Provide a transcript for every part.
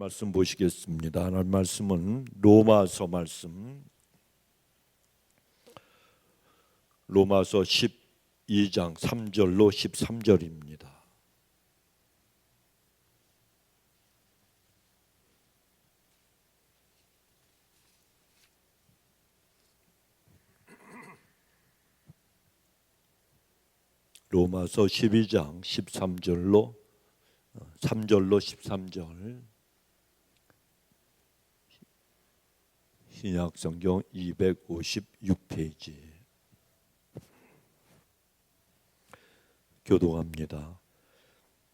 말씀 보시겠습니다. 하나님 말씀은 로마서 말씀, 로마서 12장 3절로 13절입니다. 로마서 12장 13절로 3절로 13절, 신약성경 256페이지. 교독합니다.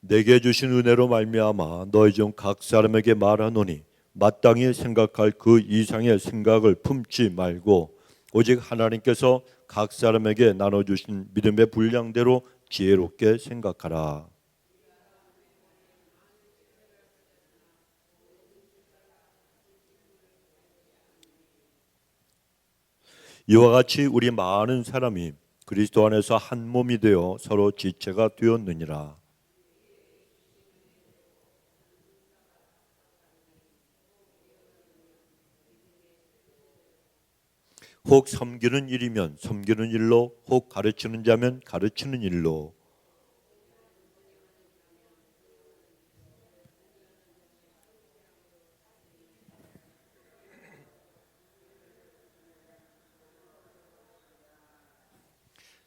내게 주신 은혜로 말미암아 너희 중 각 사람에게 말하노니 마땅히 생각할 그 이상의 생각을 품지 말고 오직 하나님께서 각 사람에게 나눠주신 믿음의 분량대로 지혜롭게 생각하라. 이와 같이 우리 많은 사람이 그리스도 안에서 한 몸이 되어 서로 지체가 되었느니라. 혹 섬기는 일이면 섬기는 일로, 혹 가르치는 자면 가르치는 일로.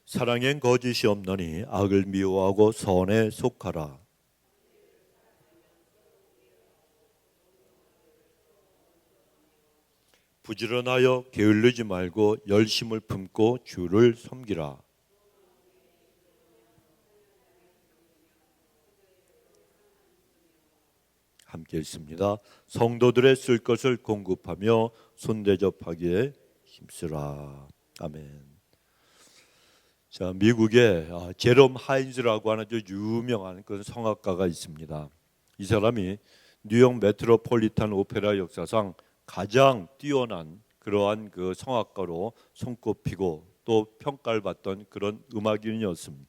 사랑엔 거짓이 없느니 악을 미워하고 선에 속하라. 부지런하여 게을르지 말고 열심을 품고 주를 섬기라. 함께 읽습니다. 성도들의 쓸 것을 공급하며 손대접하기에 힘쓰라. 아멘. 자, 미국에 제롬 하인즈라고 하는 아주 유명한 그런 성악가가 있습니다. 이 사람이 뉴욕 메트로폴리탄 오페라 역사상 가장 뛰어난 그러한 그 성악가로 손꼽히고 또 평가를 받던 그런 음악인이었습니다.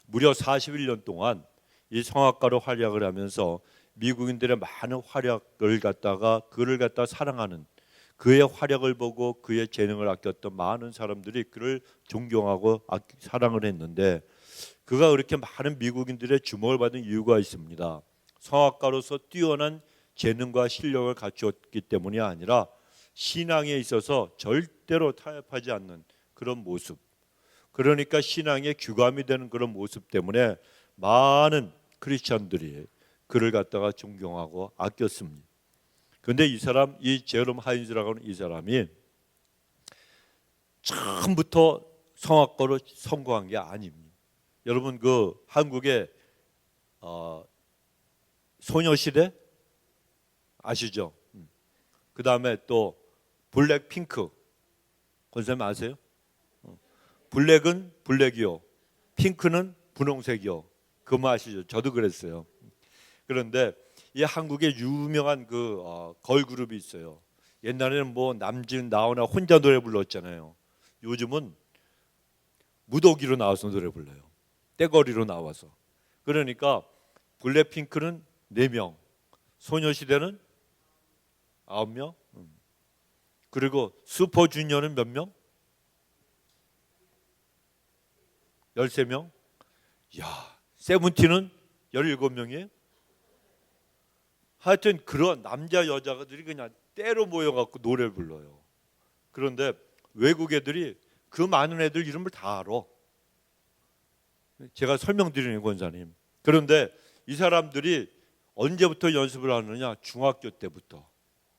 무려 41년 동안 이 성악가로 활약을 하면서 미국인들의 많은 활약을 갖다가 그를 갖다 사랑하는, 그의 활약을 보고 그의 재능을 아꼈던 많은 사람들이 그를 존경하고 사랑을 했는데, 그가 그렇게 많은 미국인들의 주목을 받은 이유가 있습니다. 성악가로서 뛰어난 재능과 실력을 갖추었기 때문이 아니라 신앙에 있어서 절대로 타협하지 않는 그런 모습, 그러니까 신앙의 규감이 되는 그런 모습 때문에 많은 크리스천들이 그를 갖다가 존경하고 아꼈습니다. 그런데 이 사람, 이 제롬 하인즈라고 하는 이 사람이 처음부터 성악가로 성공한 게 아닙니다. 여러분 그 한국의 소녀시대 아시죠? 그 다음에 또 블랙핑크, 권사님 아세요? 블랙은 블랙이요, 핑크는 분홍색이요. 그거 아시죠? 저도 그랬어요. 그런데 이 한국에 유명한 그 걸그룹이 있어요. 옛날에는 뭐 남진 나오나 혼자 노래 불렀잖아요. 요즘은 무더기로 나와서 노래 불러요. 떼거리로 나와서. 그러니까 블랙핑크는 4명, 소녀시대는 9명, 그리고 슈퍼주니어는 몇 명? 13명? 야, 세븐틴은 17명이에요? 하여튼 그런 남자 여자들이 그냥 때로 모여갖고 노래를 불러요. 그런데 외국 애들이 그 많은 애들 이름을 다 알아. 제가 설명드리는 권사님. 그런데 이 사람들이 언제부터 연습을 하느냐? 중학교 때부터.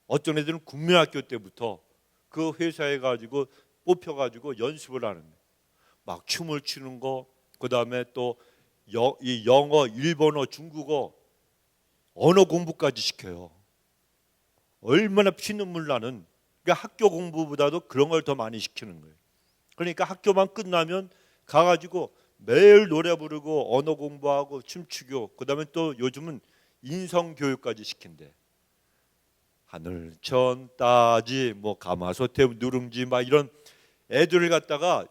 어떤 애들은 국민학교 때부터 그 회사에 가지고 뽑혀가지고 연습을 하는 거예요. 막 춤을 추는 거, 그 다음에 또 이 영어, 일본어, 중국어 언어 공부까지 시켜요. 얼마나 피눈물 나는, 그러니까 학교 공부보다도 그런 걸 더 많이 시키는 거예요. 그러니까 학교만 끝나면 가가지고 매일 노래 부르고 언어 공부하고 춤추고, 그 다음에 또 요즘은 인성교육까지 시킨대. 하늘천 따지 뭐 가마솥에 누룽지 막 이런 애들을 갖다가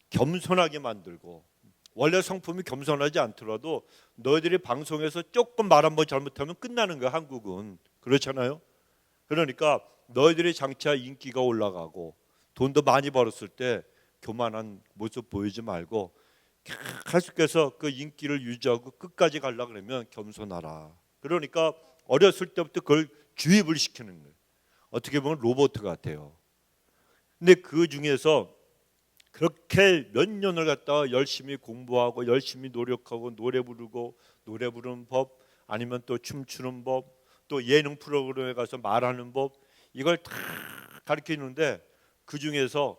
겸손하게 만들고, 원래 성품이 겸손하지 않더라도 너희들이 방송에서 조금 말 한번 잘못하면 끝나는 거야. 한국은 그렇잖아요. 그러니까 너희들이 장차 인기가 올라가고 돈도 많이 벌었을 때 교만한 모습 보이지 말고 계속해서 그 인기를 유지하고 끝까지 가려고 그러면 겸손하라. 그러니까 어렸을 때부터 그걸 주입을 시키는 거예요. 어떻게 보면 로봇 같아요. 근데 그 중에서 그렇게 몇 년을 갖다가 열심히 공부하고 열심히 노력하고 노래 부르고 노래 부르는 법, 아니면 또 춤추는 법, 또 예능 프로그램에 가서 말하는 법, 이걸 다 가르치는데 그 중에서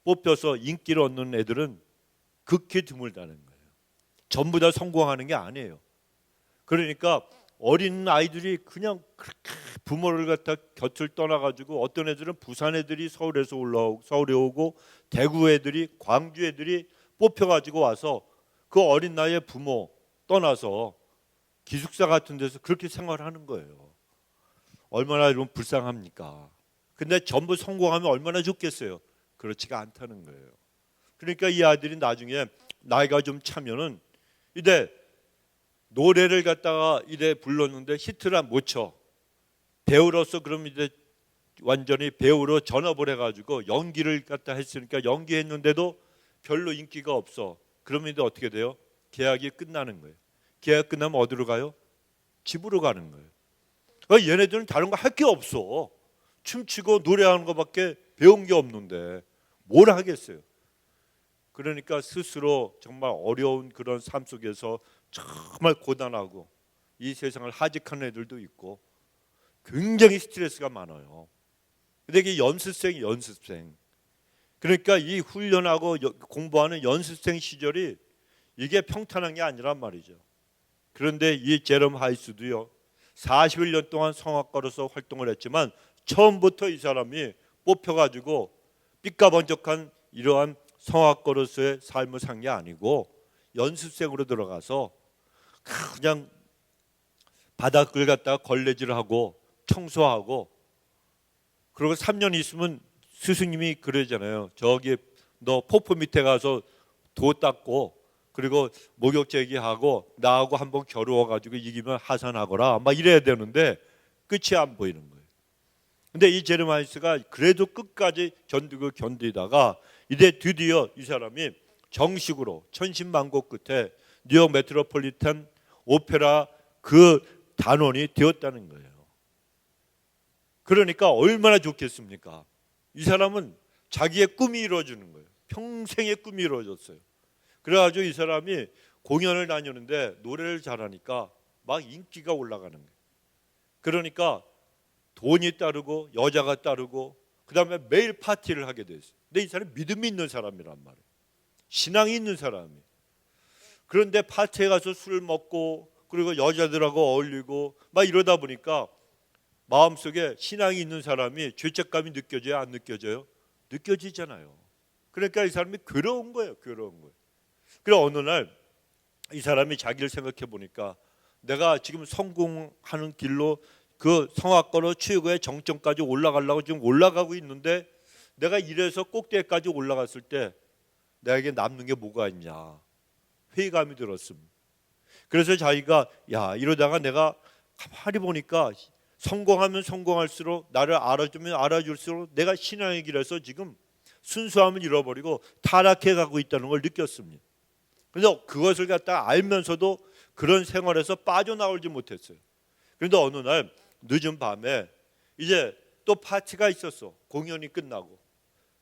뽑혀서 인기를 얻는 애들은 극히 드물다는 거예요. 전부 다 성공하는 게 아니에요. 그러니까 어린 아이들이 그냥 그렇게 부모를 갖다 곁을 떠나가지고, 어떤 애들은 부산 애들이 서울에 오고 대구 애들이, 광주 애들이 뽑혀가지고 와서 그 어린 나이에 부모 떠나서 기숙사 같은 데서 그렇게 생활하는 거예요. 얼마나 여러분 불쌍합니까? 근데 전부 성공하면 얼마나 좋겠어요? 그렇지가 않다는 거예요. 그러니까 이 아들이 나중에 나이가 좀 차면은 이제 노래를 갖다가 이래 불렀는데 히트를 못 쳐. 배우로서 그럼 이제 완전히 배우로 전업을 해가지고 연기를 갖다 했으니까 연기했는데도 별로 인기가 없어. 그러면 이제 어떻게 돼요? 계약이 끝나는 거예요. 계약 끝나면 어디로 가요? 집으로 가는 거예요. 그러니까 얘네들은 다른 거 할 게 없어. 춤추고 노래하는 것밖에 배운 게 없는데 뭘 하겠어요? 그러니까 스스로 정말 어려운 그런 삶 속에서 정말 고단하고 이 세상을 하직하는 애들도 있고 굉장히 스트레스가 많아요. 근데 이게 연습생. 그러니까 이 훈련하고 공부하는 연습생 시절이 이게 평탄한 게 아니란 말이죠. 그런데 이 제롬 하이스도요, 41년 동안 성악가로서 활동을 했지만 처음부터 이 사람이 뽑혀가지고 삐까번쩍한 이러한 성악가로서의 삶을 산 게 아니고 연습생으로 들어가서 그냥 바닥을 갖다가 걸레질을 하고 청소하고, 그리고 3년 있으면 스승님이 그러잖아요. 저기 너 폭포 밑에 가서 도 닦고 그리고 목욕 제기하고 나하고 한번 겨루어가지고 이기면 하산하거라, 막 이래야 되는데 끝이 안 보이는 거예요. 근데 이 제르마이스가 그래도 끝까지 견디다가 이제 드디어 이 사람이 정식으로 천신만고 끝에 뉴욕 메트로폴리탄 오페라 그 단원이 되었다는 거예요. 그러니까 얼마나 좋겠습니까? 이 사람은 자기의 꿈이 이루어지는 거예요. 평생의 꿈이 이루어졌어요. 그래가지고 이 사람이 공연을 다녔는데 노래를 잘하니까 막 인기가 올라가는 거예요. 그러니까 돈이 따르고 여자가 따르고 그 다음에 매일 파티를 하게 됐어요. 근데 이 사람이 믿음이 있는 사람이란 말이에요. 신앙이 있는 사람이에요. 그런데 파티에 가서 술을 먹고 그리고 여자들하고 어울리고 막 이러다 보니까 마음속에 신앙이 있는 사람이 죄책감이 느껴져요? 안 느껴져요? 느껴지잖아요. 그러니까 이 사람이 괴로운 거예요. 그래서 어느 날 이 사람이 자기를 생각해 보니까 내가 지금 성공하는 길로 그 성악가로 최고의 정점까지 올라가려고 지금 올라가고 있는데 내가 이래서 꼭대기까지 올라갔을 때 내게 남는 게 뭐가 있냐, 회의감이 들었습니다. 그래서 자기가 이러다가 내가 가만히 보니까 성공하면 성공할수록 나를 알아주면 알아줄수록 내가 신앙의 길에서 지금 순수함을 잃어버리고 타락해 가고 있다는 걸 느꼈습니다. 그래서 그것을 갖다가 알면서도 그런 생활에서 빠져나오지 못했어요. 그런데 어느 날 늦은 밤에 이제 또 파티가 있었어. 공연이 끝나고.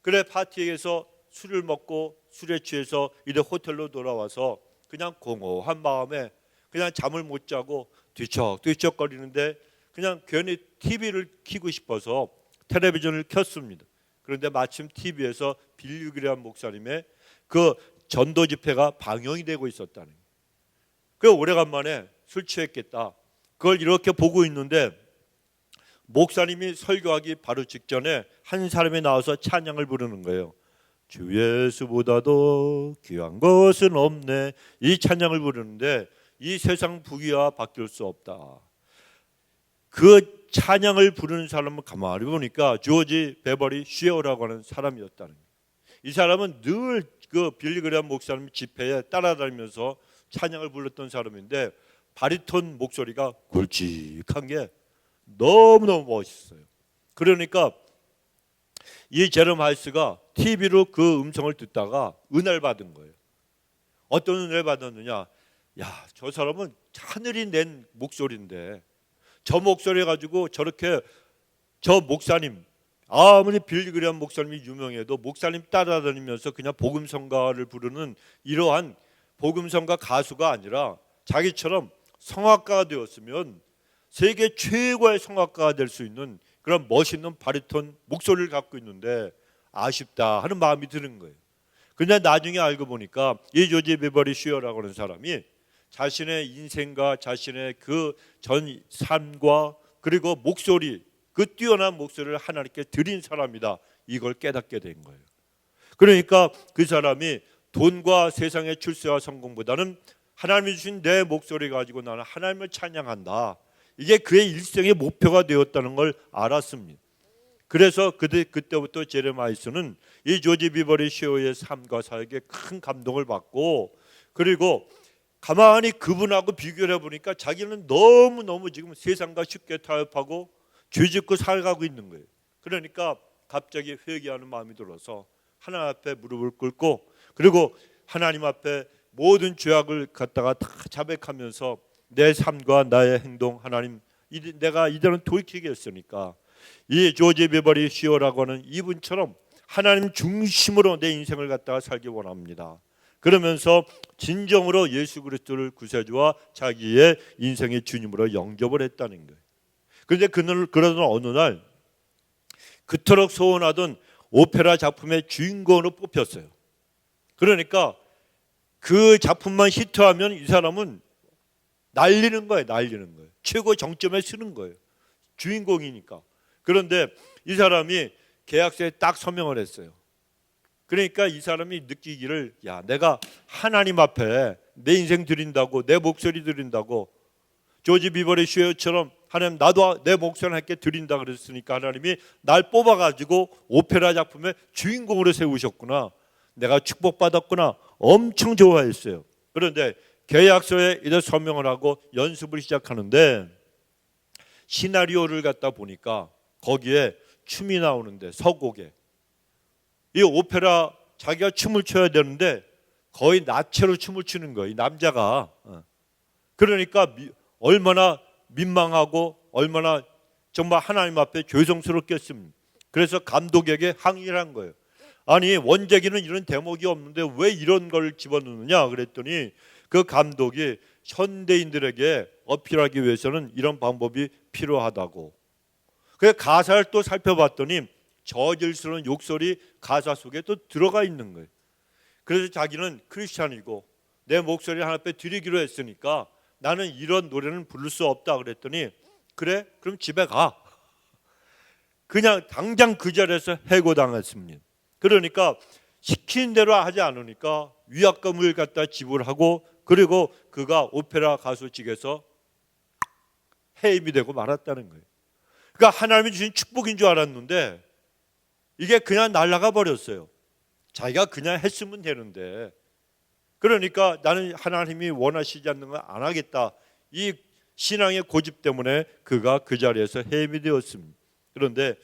그래 파티에서 술을 먹고 술에 취해서 이제 호텔로 돌아와서 그냥 공허한 마음에 그냥 잠을 못 자고 뒤척뒤척거리는데 그냥 괜히 TV를 켜고 싶어서 텔레비전을 켰습니다. 그런데 마침 TV에서 빌리 그레이엄 목사님의 그 전도 집회가 방영이 되고 있었다는 거예요. 그 오래간만에 술 취했겠다. 그걸 이렇게 보고 있는데 목사님이 설교하기 바로 직전에 한 사람이 나와서 찬양을 부르는 거예요. 주 예수보다도 귀한 것은 없네. 이 찬양을 부르는데 이 세상 부귀와 바뀔 수 없다. 그 찬양을 부르는 사람은 가만히 보니까 조지 베버리 쉐어라고 하는 사람이었다는 거예요. 이 사람은 늘 그 빌리 그레이엄 목사님 집회에 따라다니면서 찬양을 불렀던 사람인데 바리톤 목소리가 굵직한 게 너무너무 멋있어요. 그러니까 이 제롬 하이스가 TV로 그 음성을 듣다가 은혜를 받은 거예요. 어떤 은혜를 받았느냐? 야, 저 사람은 하늘이 낸 목소리인데 저 목소리 가지고 저렇게 저 목사님, 아무리 빌리그레엄 목사님이 유명해도 목사님 따라다니면서 그냥 복음성가를 부르는 이러한 복음성가 가수가 아니라 자기처럼 성악가가 되었으면 세계 최고의 성악가가 될 수 있는 그런 멋있는 바리톤 목소리를 갖고 있는데 아쉽다 하는 마음이 드는 거예요. 근데 나중에 알고 보니까 이 조지 비버리 슈어라고 하는 사람이 자신의 인생과 자신의 그 전 삶과 그리고 목소리, 그 뛰어난 목소리를 하나님께 드린 사람이다, 이걸 깨닫게 된 거예요. 그러니까 그 사람이 돈과 세상의 출세와 성공보다는 하나님이 주신 내 목소리 가지고 나는 하나님을 찬양한다, 이게 그의 일생의 목표가 되었다는 걸 알았습니다. 그래서 그때부터 제레마이스는 이 조지 비버리 슈어의 삶과 사역에 큰 감동을 받고, 그리고 가만히 그분하고 비교를 해보니까 자기는 너무너무 지금 세상과 쉽게 타협하고 죄짓고 살아가고 있는 거예요. 그러니까 갑자기 회개하는 마음이 들어서 하나님 앞에 무릎을 꿇고, 그리고 하나님 앞에 모든 죄악을 갖다가 다 자백하면서 내 삶과 나의 행동, 하나님 내가 이대로 돌이키겠으니까 이 조지 비버리 슈어라고 하는 이분처럼 하나님 중심으로 내 인생을 갖다가 살기 원합니다. 그러면서 진정으로 예수 그리스도를 구세주와 자기의 인생의 주님으로 영접을 했다는 거예요. 그런데 그러던 어느 날 그토록 소원하던 오페라 작품의 주인공으로 뽑혔어요. 그러니까 그 작품만 히트하면 이 사람은 날리는 거예요. 날리는 거예요. 최고 정점에 서는 거예요. 주인공이니까. 그런데 이 사람이 계약서에 딱 서명을 했어요. 그러니까 이 사람이 느끼기를, 야, 내가 하나님 앞에 내 인생 드린다고, 내 목소리 드린다고, 조지 비버리 슈어처럼 하나님 나도 내 목소리 하나님께 드린다 그랬으니까 하나님이 날 뽑아가지고 오페라 작품의 주인공으로 세우셨구나, 내가 축복받았구나, 엄청 좋아했어요. 그런데 계약서에 이제 서명을 하고 연습을 시작하는데 시나리오를 갖다 보니까 거기에 춤이 나오는데, 서곡에 이 오페라 자기가 춤을 춰야 되는데 거의 나체로 춤을 추는 거예요, 이 남자가. 그러니까 얼마나 민망하고 얼마나 정말 하나님 앞에 죄송스럽겠습니까? 그래서 감독에게 항의를 한 거예요. 아니, 원작에는 이런 대목이 없는데 왜 이런 걸 집어넣느냐 그랬더니 그 감독이 현대인들에게 어필하기 위해서는 이런 방법이 필요하다고. 그래서 가사를 또 살펴봤더니 저질스러운 욕설이 가사 속에 또 들어가 있는 거예요. 그래서 자기는 크리스찬이고 내 목소리를 하나님 앞에 드리기로 했으니까 나는 이런 노래는 부를 수 없다 그랬더니, 그래? 그럼 집에 가. 그냥 당장 그 자리에서 해고당했습니다. 그러니까 시킨 대로 하지 않으니까 위약금을 갖다 지불하고, 그리고 그가 오페라 가수직에서 해임이 되고 말았다는 거예요. 그러니까 하나님이 주신 축복인 줄 알았는데 이게 그냥 날아가 버렸어요. 자기가 그냥 했으면 되는데. 그러니까 나는 하나님이 원하시지 않는 건 안 하겠다, 이 신앙의 고집 때문에 그가 그 자리에서 해임이 되었습니다. 그런데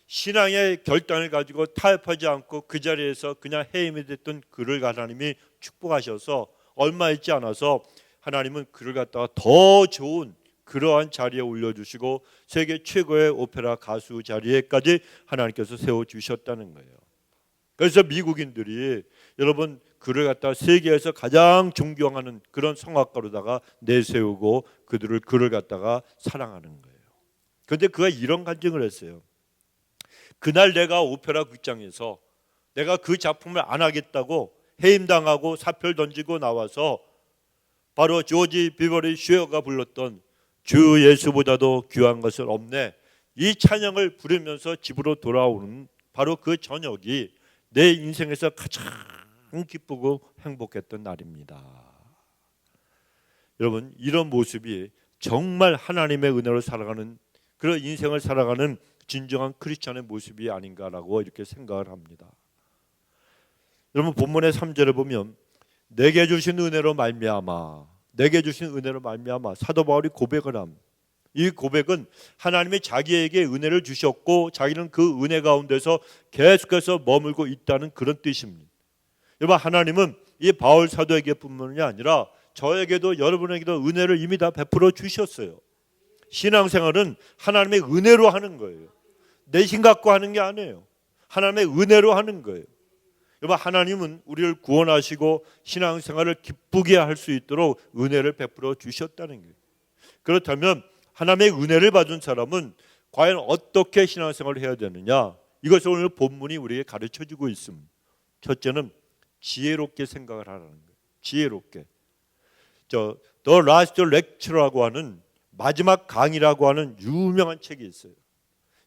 신앙의 결단을 가지고 타협하지 않고 그 자리에서 그냥 해임이 됐던 그를 하나님이 축복하셔서 얼마 있지 않아서 하나님은 그를 갖다가 더 좋은 그러한 자리에 올려주시고 세계 최고의 오페라 가수 자리에까지 하나님께서 세워주셨다는 거예요. 그래서 미국인들이 여러분 그를 갖다가 세계에서 가장 존경하는 그런 성악가로다가 내세우고 그를 갖다가 사랑하는 거예요. 그런데 그가 이런 간증을 했어요. 그날 내가 오페라 극장에서 내가 그 작품을 안 하겠다고 해임당하고 사표를 던지고 나와서 바로 조지 비버리 슈어가 불렀던 주 예수보다도 귀한 것은 없네, 이 찬양을 부르면서 집으로 돌아오는 바로 그 저녁이 내 인생에서 가장 기쁘고 행복했던 날입니다. 여러분, 이런 모습이 정말 하나님의 은혜로 살아가는 그런 인생을 살아가는 진정한 크리스찬의 모습이 아닌가라고 이렇게 생각을 합니다. 여러분, 본문의 3절을 보면 내게 주신 은혜로 말미암아, 내게 주신 은혜로 말미암아, 사도 바울이 고백을 함. 이 고백은 하나님이 자기에게 은혜를 주셨고 자기는 그 은혜 가운데서 계속해서 머물고 있다는 그런 뜻입니다. 여러분, 하나님은 이 바울 사도에게뿐만이 아니라 저에게도 여러분에게도 은혜를 이미 다 베풀어 주셨어요. 신앙생활은 하나님의 은혜로 하는 거예요. 내 힘 갖고 하는 게 아니에요. 하나님의 은혜로 하는 거예요. 여러분, 하나님은 우리를 구원하시고 신앙생활을 기쁘게 할 수 있도록 은혜를 베풀어 주셨다는 거예요. 그렇다면 하나님의 은혜를 받은 사람은 과연 어떻게 신앙생활을 해야 되느냐? 이것을 오늘 본문이 우리에게 가르쳐주고 있습니다. 첫째는 지혜롭게 생각을 하라는 거예요. 지혜롭게. The Last Lecture라고 하는 마지막 강의라고 하는 유명한 책이 있어요.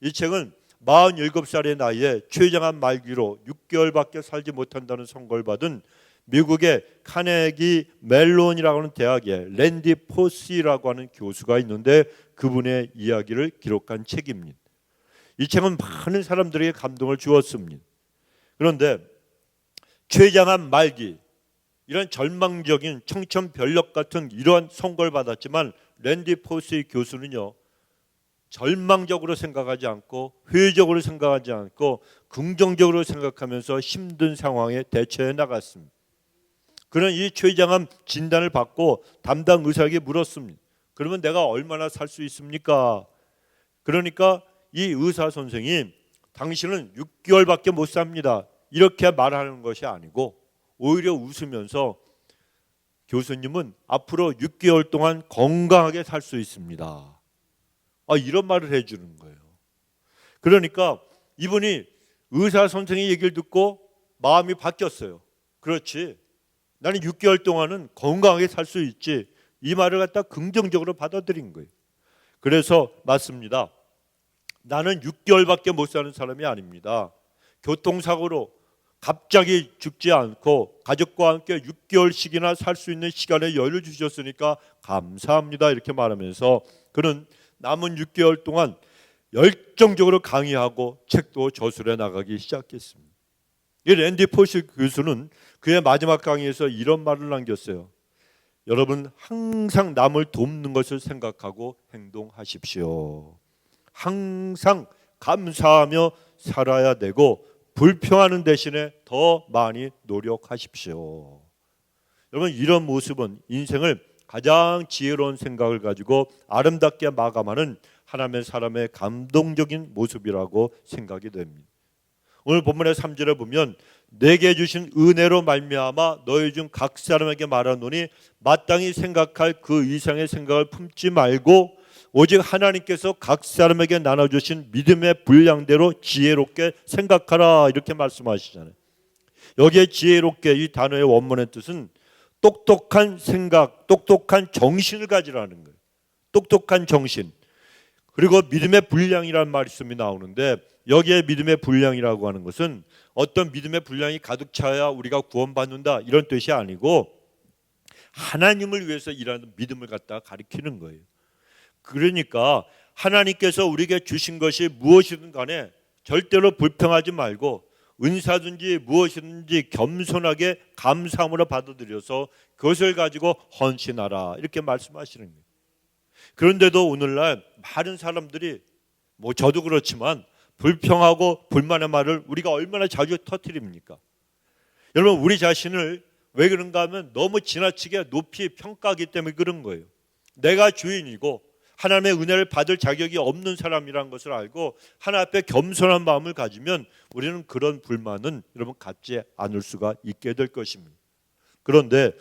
이 책은 47살의 나이에 췌장암 말기로 6개월밖에 살지 못한다는 선고를 받은 미국의 카네기 멜론이라고 하는 대학의 랜디 포시라고 하는 교수가 있는데 그분의 이야기를 기록한 책입니다. 이 책은 많은 사람들에게 감동을 주었습니다. 그런데 췌장암 말기, 이런 절망적인 청천벽력 같은 이러한 선고를 받았지만 랜디 포시 교수는요, 절망적으로 생각하지 않고 회의적으로 생각하지 않고 긍정적으로 생각하면서 힘든 상황에 대처해 나갔습니다. 그는 이 췌장암 진단을 받고 담당 의사에게 물었습니다. 그러면 내가 얼마나 살 수 있습니까? 그러니까 이 의사 선생이 당신은 6개월밖에 못 삽니다. 이렇게 말하는 것이 아니고 오히려 웃으면서 교수님은 앞으로 6개월 동안 건강하게 살 수 있습니다. 이런 말을 해주는 거예요. 그러니까 이분이 의사 선생의 얘기를 듣고 마음이 바뀌었어요. 그렇지, 나는 6개월 동안은 건강하게 살 수 있지. 이 말을 갖다 긍정적으로 받아들인 거예요. 그래서 맞습니다. 나는 6개월밖에 못 사는 사람이 아닙니다. 교통사고로 갑자기 죽지 않고 가족과 함께 6개월씩이나 살 수 있는 시간에 여유를 주셨으니까 감사합니다. 이렇게 말하면서 그는 남은 6개월 동안 열정적으로 강의하고 책도 저술해 나가기 시작했습니다. 이 랜디 포시 교수는 그의 마지막 강의에서 이런 말을 남겼어요. 여러분, 항상 남을 돕는 것을 생각하고 행동하십시오. 항상 감사하며 살아야 되고 불평하는 대신에 더 많이 노력하십시오. 여러분, 이런 모습은 인생을 가장 지혜로운 생각을 가지고 아름답게 마감하는 하나님의 사람의 감동적인 모습이라고 생각이 됩니다. 오늘 본문의 3절에 보면 내게 주신 은혜로 말미암아 너희 중 각 사람에게 말하노니 마땅히 생각할 그 이상의 생각을 품지 말고 오직 하나님께서 각 사람에게 나눠주신 믿음의 분량대로 지혜롭게 생각하라, 이렇게 말씀하시잖아요. 여기에 지혜롭게, 이 단어의 원문의 뜻은 똑똑한 생각, 똑똑한 정신을 가지라는 거예요. 똑똑한 정신. 그리고 믿음의 분량이라는 말씀이 나오는데 여기에 믿음의 분량이라고 하는 것은 어떤 믿음의 분량이 가득 차야 우리가 구원받는다, 이런 뜻이 아니고 하나님을 위해서 일하는 믿음을 갖다가 가리키는 거예요. 그러니까 하나님께서 우리에게 주신 것이 무엇이든 간에 절대로 불평하지 말고 은사든지 무엇이든지 겸손하게 감사함으로 받아들여서 그것을 가지고 헌신하라, 이렇게 말씀하시는 거예요. 그런데도 오늘날 많은 사람들이, 저도 그렇지만 불평하고 불만의 말을 우리가 얼마나 자주 터뜨립니까? 여러분, 우리 자신을 왜 그런가 하면 너무 지나치게 높이 평가하기 때문에 그런 거예요. 내가 주인이고 하나님의 은혜를 받을 자격이 없는 사람이라는 것을 알고 하나님 앞에 겸손한 마음을 가지면 우리는 그런 불만은 여러분 갖지 않을 수가 있게 될 것입니다. 그런데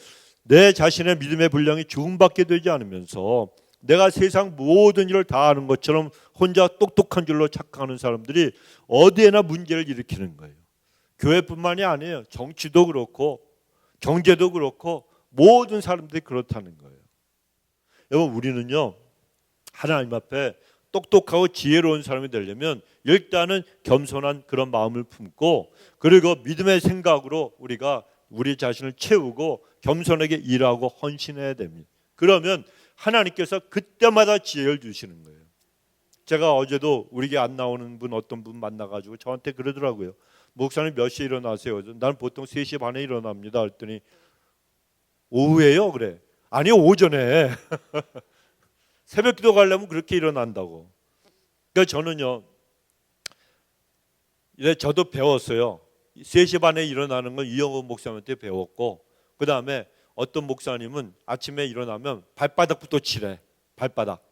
내 자신의 믿음의 분량이 조금밖에 되지 않으면서 내가 세상 모든 일을 다 아는 것처럼 혼자 똑똑한 줄로 착각하는 사람들이 어디에나 문제를 일으키는 거예요. 교회뿐만이 아니에요. 정치도 그렇고 경제도 그렇고 모든 사람들이 그렇다는 거예요. 여러분, 우리는요, 하나님 앞에 똑똑하고 지혜로운 사람이 되려면 일단은 겸손한 그런 마음을 품고, 그리고 믿음의 생각으로 우리가 우리 자신을 채우고 겸손하게 일하고 헌신해야 됩니다. 그러면 하나님께서 그때마다 지혜를 주시는 거예요. 제가 어제도 우리에게 안 나오는 분, 어떤 분 만나가지고 저한테 그러더라고요. 목사님 몇 시에 일어나세요? 나는 보통 3시 반에 일어납니다. 그랬더니 오후에요? 그래. 아니요, 오전에. 새벽 기도 가려면 그렇게 일어난다고. 그러니까 저는요, 저도 배웠어요. 3시 반에 일어나는 건 이영호 목사님한테 배웠고, 그 다음에 어떤 목사님은 아침에 일어나면 발바닥부터 치래. 발바닥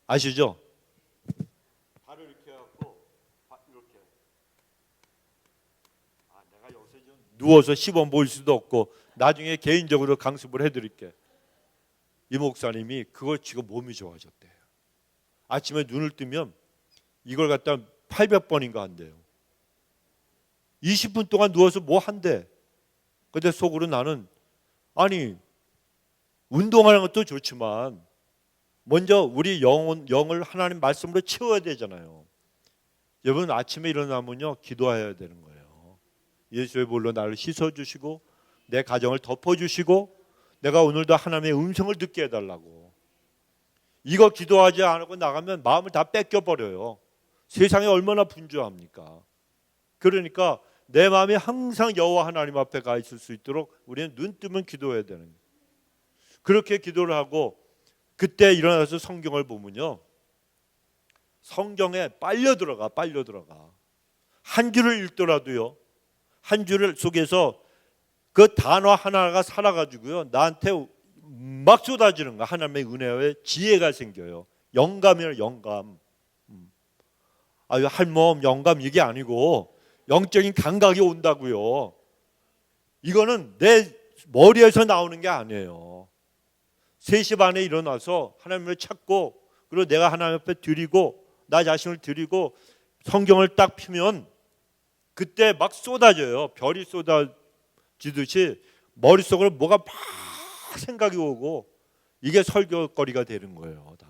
아시죠? 발을 이렇게 해갖고 이렇게. 내가 여기서 좀 누워서 시범 보일 수도 없고 나중에 개인적으로 강습을 해드릴게. 이 목사님이 그걸 치고 몸이 좋아졌대요. 아침에 눈을 뜨면 이걸 갖다 800번인가 한대요. 20분 동안 누워서 뭐 한대. 근데 속으로 나는 아니 운동하는 것도 좋지만 먼저 우리 영을 하나님 말씀으로 채워야 되잖아요. 여러분 아침에 일어나면요 기도해야 되는 거예요. 예수의 볼로 나를 씻어주시고 내 가정을 덮어주시고 내가 오늘도 하나님의 음성을 듣게 해달라고. 이거 기도하지 않고 나가면 마음을 다 뺏겨버려요. 세상에 얼마나 분주합니까? 그러니까 내 마음이 항상 여호와 하나님 앞에 가 있을 수 있도록 우리는 눈 뜨면 기도해야 되는 거예요. 그렇게 기도를 하고 그때 일어나서 성경을 보면요, 성경에 빨려 들어가. 한 줄을 읽더라도요, 한 줄 속에서 그 단어 하나가 살아가지고요 나한테 막 쏟아지는 거야. 하나님의 은혜의 지혜가 생겨요. 영감이에요. 영감. 할멈 영감 이게 아니고 영적인 감각이 온다고요. 이거는 내 머리에서 나오는 게 아니에요. 3시 반에 일어나서 하나님을 찾고 그리고 내가 하나님 앞에 드리고 나 자신을 드리고 성경을 딱 펴면 그때 막 쏟아져요. 별이 쏟아지듯이 머릿속으로 뭐가 막 생각이 오고 이게 설교거리가 되는 거예요. 다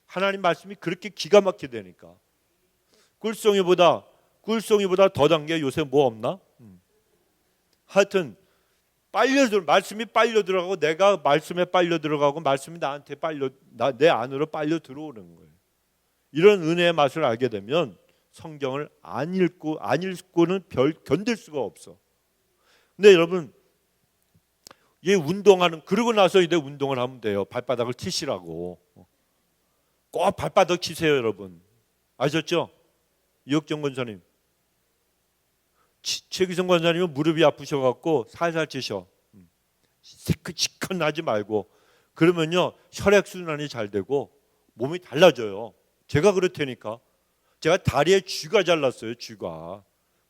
하나님 말씀이 그렇게 기가 막히게 되니까. 꿀송이보다 더 단 게 요새 뭐 없나? 하여튼 말씀이 빨려 들어가고 내가 말씀에 빨려 들어가고 말씀이 나한테 내 안으로 빨려 들어오는 거예요. 이런 은혜의 맛을 알게 되면 성경을 안 읽고는 견딜 수가 없어. 근데 여러분 이 운동하는 그러고 나서 이제 운동을 하면 돼요. 발바닥을 치시라고. 꼭 발바닥 치세요, 여러분. 아셨죠? 이혁정 권사님. 최기성 권사님은 무릎이 아프셔갖고 살살 치셔. 시큰하지 말고. 그러면요 혈액순환이 잘 되고 몸이 달라져요. 제가 그렇다니까. 제가 다리에 쥐가 잘랐어요. 쥐가.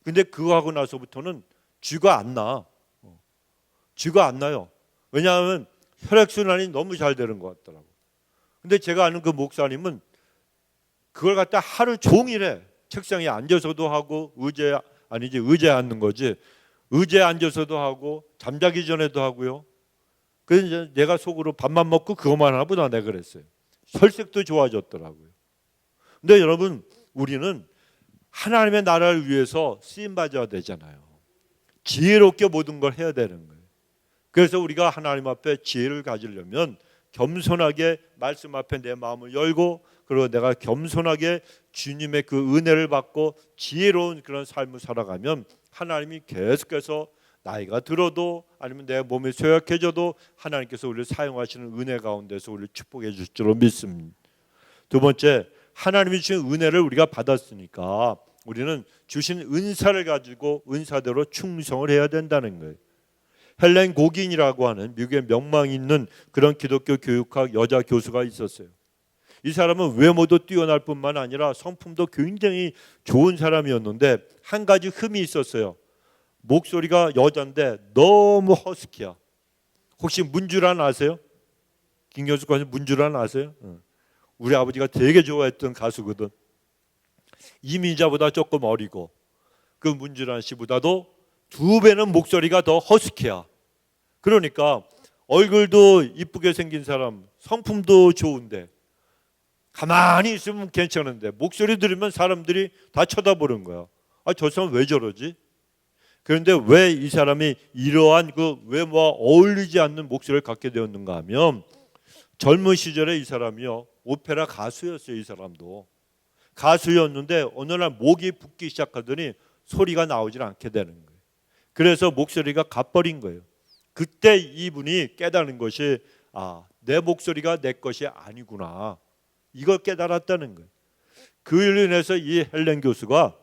근데 그거 하고 나서부터는 쥐가 안 나. 쥐가 안 나요. 왜냐하면 혈액순환이 너무 잘 되는 것 같더라고. 근데 제가 아는 그 목사님은 그걸 갖다 하루 종일 해. 책상에 앉아서도 하고 의자에 앉는 거지. 의자에 앉아서도 하고 잠자기 전에도 하고요. 그래서 이제 내가 속으로 밥만 먹고 그것만 하보다 내가 그랬어요. 혈색도 좋아졌더라고요. 근데 여러분 우리는 하나님의 나라를 위해서 쓰임받아야 되잖아요. 지혜롭게 모든 걸 해야 되는 거예요. 그래서 우리가 하나님 앞에 지혜를 가지려면 겸손하게 말씀 앞에 내 마음을 열고 그리고 내가 겸손하게 주님의 그 은혜를 받고 지혜로운 그런 삶을 살아가면 하나님이 계속해서 나이가 들어도 아니면 내 몸이 쇠약해져도 하나님께서 우리를 사용하시는 은혜 가운데서 우리를 축복해 주실 줄로 믿습니다. 두 번째, 하나님이 주신 은혜를 우리가 받았으니까 우리는 주신 은사를 가지고 은사대로 충성을 해야 된다는 거예요. 헬렌 고긴이라고 하는 미국의 명망 있는 그런 기독교 교육학 여자 교수가 있었어요. 이 사람은 외모도 뛰어날 뿐만 아니라 성품도 굉장히 좋은 사람이었는데 한 가지 흠이 있었어요. 목소리가 여잔데 너무 허스키야. 혹시 문주란 아세요? 김경수 관님 문주란 아세요? 우리 아버지가 되게 좋아했던 가수거든. 이민자보다 조금 어리고 그 문주란 씨보다도 2배는 목소리가 더 허스키야. 그러니까 얼굴도 이쁘게 생긴 사람, 성품도 좋은데 가만히 있으면 괜찮은데 목소리 들으면 사람들이 다 쳐다보는 거야. 저 사람 왜 저러지? 그런데 왜 이 사람이 이러한 그 외모와 어울리지 않는 목소리를 갖게 되었는가 하면 젊은 시절에 이 사람이요 오페라 가수였어요. 이 사람도 가수였는데 어느 날 목이 붓기 시작하더니 소리가 나오질 않게 되는 거예요. 그래서 목소리가 가버린 거예요. 그때 이분이 깨달은 것이 내 목소리가 내 것이 아니구나. 이걸 깨달았다는 거예요. 그로 인해서 이 헬렌 교수가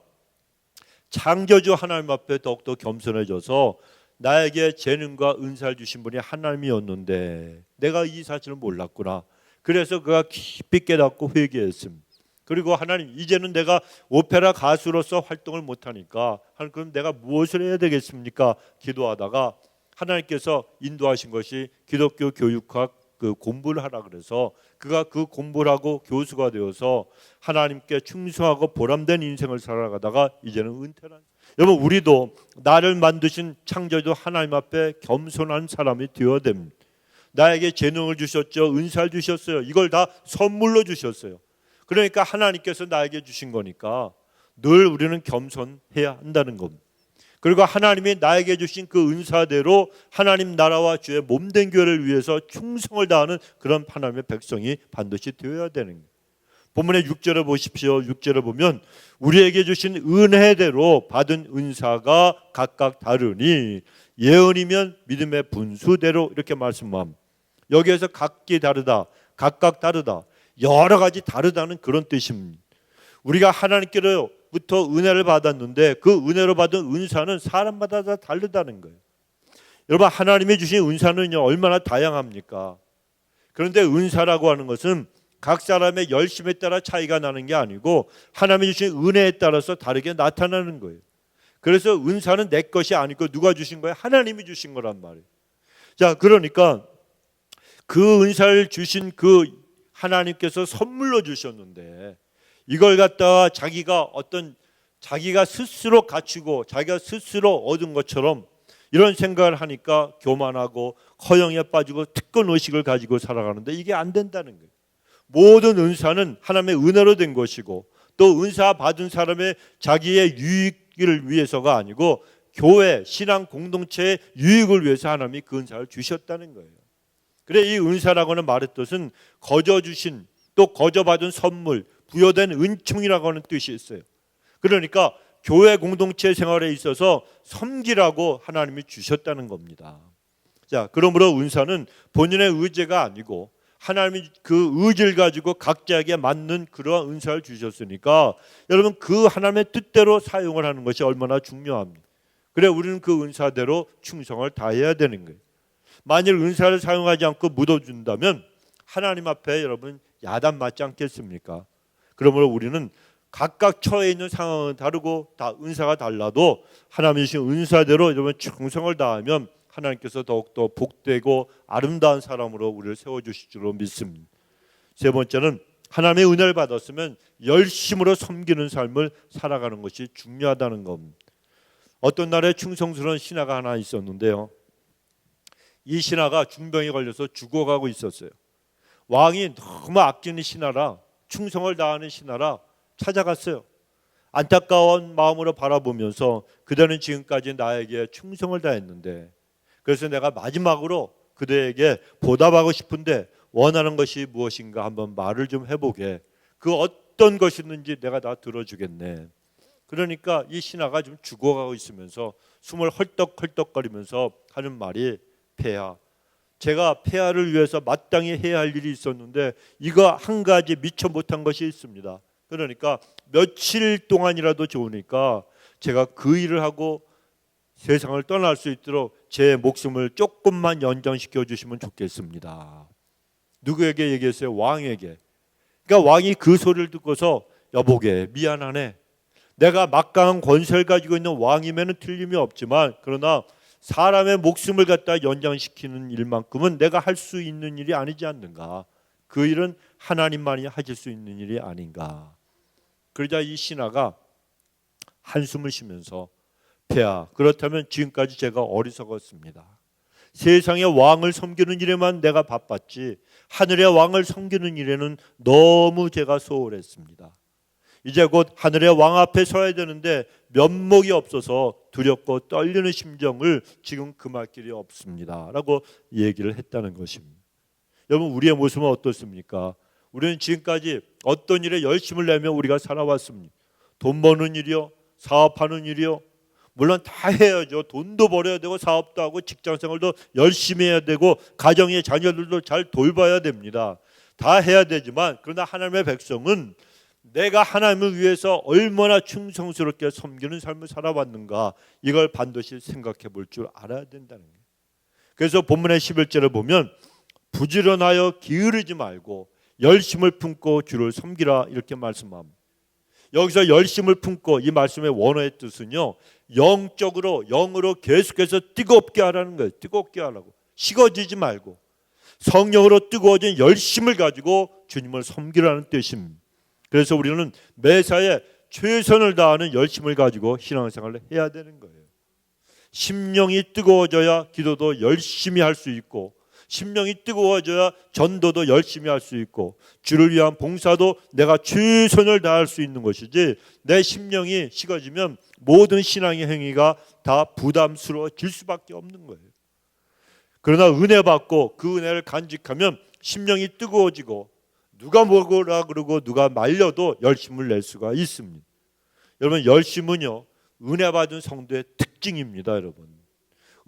창조주 하나님 앞에 더욱더 겸손해져서 나에게 재능과 은사를 주신 분이 하나님이었는데 내가 이 사실을 몰랐구나. 그래서 그가 깊이 깨닫고 회개했습니다. 그리고 하나님, 이제는 내가 오페라 가수로서 활동을 못하니까 하나님, 그럼 내가 무엇을 해야 되겠습니까? 기도하다가 하나님께서 인도하신 것이 기독교 교육학 공부를 하라 그래서 그가 그 공부를 하고 교수가 되어서 하나님께 충성하고 보람된 인생을 살아가다가 이제는 은퇴한. 여러분, 우리도 나를 만드신 창조주 하나님 앞에 겸손한 사람이 되어야 됩니다. 나에게 재능을 주셨죠. 은사를 주셨어요. 이걸 다 선물로 주셨어요. 그러니까 하나님께서 나에게 주신 거니까 늘 우리는 겸손해야 한다는 겁니다. 그리고 하나님이 나에게 주신 그 은사대로 하나님 나라와 주의 몸된 교회를 위해서 충성을 다하는 그런 하나님의 백성이 반드시 되어야 되는 거예요. 본문의 6절을 보십시오. 6절을 보면 우리에게 주신 은혜대로 받은 은사가 각각 다르니 예언이면 믿음의 분수대로 이렇게 말씀합니다. 여기에서 각기 다르다, 각각 다르다, 여러 가지 다르다는 그런 뜻입니다. 우리가 하나님께로부터 은혜를 받았는데 그 은혜로 받은 은사는 사람마다 다 다르다는 거예요. 여러분, 하나님이 주신 은사는요 얼마나 다양합니까? 그런데 은사라고 하는 것은 각 사람의 열심에 따라 차이가 나는 게 아니고 하나님이 주신 은혜에 따라서 다르게 나타나는 거예요. 그래서 은사는 내 것이 아니고 누가 주신 거예요? 하나님이 주신 거란 말이에요. 자, 그러니까 그 은사를 주신 그 하나님께서 선물로 주셨는데 이걸 갖다가 자기가 스스로 갖추고 자기가 스스로 얻은 것처럼 이런 생각을 하니까 교만하고 허영에 빠지고 특권 의식을 가지고 살아가는데 이게 안 된다는 거예요. 모든 은사는 하나님의 은혜로 된 것이고 또 은사 받은 사람의 자기의 유익을 위해서가 아니고 교회, 신앙 공동체의 유익을 위해서 하나님이 그 은사를 주셨다는 거예요. 그래, 이 은사라고 하는 말의 뜻은 거저 주신 또 거저 받은 선물, 부여된 은총이라고 하는 뜻이 있어요. 그러니까 교회 공동체 생활에 있어서 섬기라고 하나님이 주셨다는 겁니다. 자, 그러므로 은사는 본인의 의지가 아니고 하나님이 그 의지를 가지고 각자에게 맞는 그러한 은사를 주셨으니까 여러분, 그 하나님의 뜻대로 사용을 하는 것이 얼마나 중요합니다. 그래, 우리는 그 은사대로 충성을 다해야 되는 거예요. 만일 은사를 사용하지 않고 묻어준다면 하나님 앞에 여러분 야단 맞지 않겠습니까? 그러므로 우리는 각각 처해 있는 상황은 다르고 다 은사가 달라도 하나님이 주신 은사대로 여러분 충성을 다하면 하나님께서 더욱더 복되고 아름다운 사람으로 우리를 세워주실 줄로 믿습니다. 세 번째는 하나님의 은혜를 받았으면 열심으로 섬기는 삶을 살아가는 것이 중요하다는 겁니다. 어떤 날에 충성스러운 신하가 하나 있었는데요, 이 신하가 중병에 걸려서 죽어가고 있었어요. 왕이 너무 아끼는 신하라, 충성을 다하는 신하라 찾아갔어요. 안타까운 마음으로 바라보면서 그대는 지금까지 나에게 충성을 다했는데 그래서 내가 마지막으로 그대에게 보답하고 싶은데 원하는 것이 무엇인가 한번 말을 좀 해보게. 그 어떤 것이든지 내가 다 들어주겠네. 그러니까 이 신하가 좀 죽어가고 있으면서 숨을 헐떡헐떡거리면서 하는 말이, 폐하, 제가 폐하를 위해서 마땅히 해야 할 일이 있었는데 이거 한 가지 미처 못한 것이 있습니다. 그러니까 며칠 동안이라도 좋으니까 제가 그 일을 하고 세상을 떠날 수 있도록 제 목숨을 조금만 연장시켜 주시면 좋겠습니다. 누구에게 얘기했어요? 왕에게. 그러니까 왕이 그 소리를 듣고서, 여보게 미안하네, 내가 막강한 권세를 가지고 있는 왕이면 틀림이 없지만 그러나 사람의 목숨을 갖다 연장시키는 일만큼은 내가 할 수 있는 일이 아니지 않는가. 그 일은 하나님만이 하실 수 있는 일이 아닌가. 그러자 이 신하가 한숨을 쉬면서, 폐하, 그렇다면 지금까지 제가 어리석었습니다. 세상의 왕을 섬기는 일에만 내가 바빴지 하늘의 왕을 섬기는 일에는 너무 제가 소홀했습니다. 이제 곧 하늘의 왕 앞에 서야 되는데 면목이 없어서 두렵고 떨리는 심정을 지금 금할 길이 없습니다 라고 얘기를 했다는 것입니다. 여러분, 우리의 모습은 어떻습니까? 우리는 지금까지 어떤 일에 열심을 내며 우리가 살아왔습니다. 돈 버는 일이요, 사업하는 일이요, 물론 다 해야죠. 돈도 벌어야 되고 사업도 하고 직장생활도 열심히 해야 되고 가정의 자녀들도 잘 돌봐야 됩니다. 다 해야 되지만 그러나 하나님의 백성은 내가 하나님을 위해서 얼마나 충성스럽게 섬기는 삶을 살아왔는가 이걸 반드시 생각해 볼 줄 알아야 된다는 거예요. 그래서 본문의 11절을 보면 부지런하여 게으르지 말고 열심을 품고 주를 섬기라 이렇게 말씀합니다. 여기서 열심을 품고 이 말씀의 원어의 뜻은요, 영으로 계속해서 뜨겁게 하라는 거예요. 뜨겁게 하라고. 식어지지 말고 성령으로 뜨거워진 열심을 가지고 주님을 섬기라는 뜻입니다. 그래서 우리는 매사에 최선을 다하는 열심을 가지고 신앙생활을 해야 되는 거예요. 심령이 뜨거워져야 기도도 열심히 할 수 있고, 심령이 뜨거워져야 전도도 열심히 할 수 있고, 주를 위한 봉사도 내가 최선을 다할 수 있는 것이지, 내 심령이 식어지면 모든 신앙의 행위가 다 부담스러워질 수밖에 없는 거예요. 그러나 은혜 받고 그 은혜를 간직하면 심령이 뜨거워지고, 누가 먹으라 그러고 누가 말려도 열심을 낼 수가 있습니다. 여러분, 열심은요 은혜 받은 성도의 특징입니다. 여러분,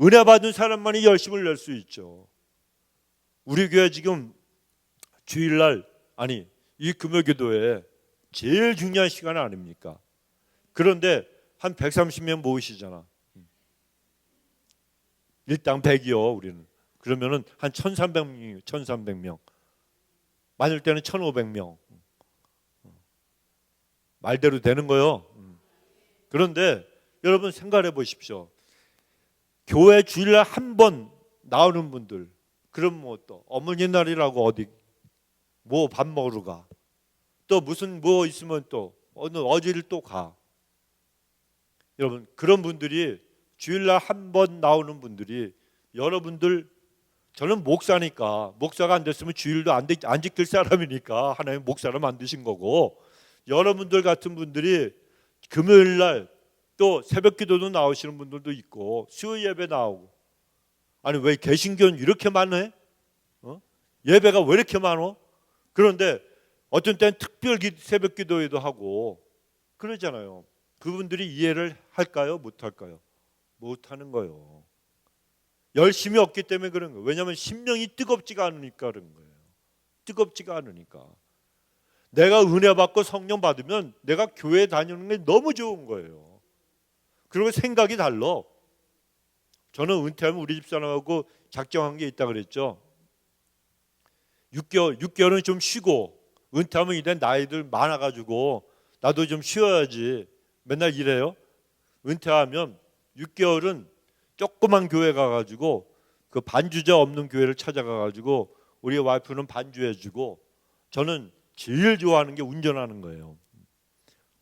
은혜 받은 사람만이 열심을 낼 수 있죠. 우리 교회 지금 주일날, 아니 이 금요기도에 제일 중요한 시간 아닙니까? 그런데 한 130명 모으시잖아. 일당 100이요 우리는. 그러면은 한 1300명, 1300명. 많을 때는 1500명. 말대로 되는 거요. 그런데 여러분 생각해 보십시오. 교회 주일날 한 번 나오는 분들, 그럼 뭐 또 어머니 날이라고 어디 뭐 밥 먹으러 가, 또 무슨 뭐 있으면 또 어디를 또 가. 여러분, 그런 분들이 주일날 한 번 나오는 분들이, 여러분들, 저는 목사니까, 목사가 안 됐으면 주일도 안 지킬 사람이니까 하나님 목사를 만드신 거고, 여러분들 같은 분들이 금요일날 또 새벽기도도 나오시는 분들도 있고 수요 예배 나오고, 아니 왜 개신교는 이렇게 많네? 예배가 왜 이렇게 많어? 그런데 어떤 때는 특별 새벽기도회도 하고 그러잖아요. 그분들이 이해를 할까요? 못할까요? 못하는 거예요. 열심히 없기 때문에 그런 거예요. 왜냐하면 심령이 뜨겁지가 않으니까 그런 거예요. 뜨겁지가 않으니까. 내가 은혜 받고 성령 받으면 내가 교회 다니는 게 너무 좋은 거예요. 그리고 생각이 달라. 저는 은퇴하면 우리 집사람하고 작정한 게 있다 그랬죠. 6개월은 좀 쉬고, 은퇴하면 이제 나이들 많아가지고 나도 좀 쉬어야지. 맨날 이래요. 은퇴하면 6개월은 조그만 교회 가가지고 그 반주자 없는 교회를 찾아가가지고 우리 와이프는 반주해주고, 저는 제일 좋아하는 게 운전하는 거예요.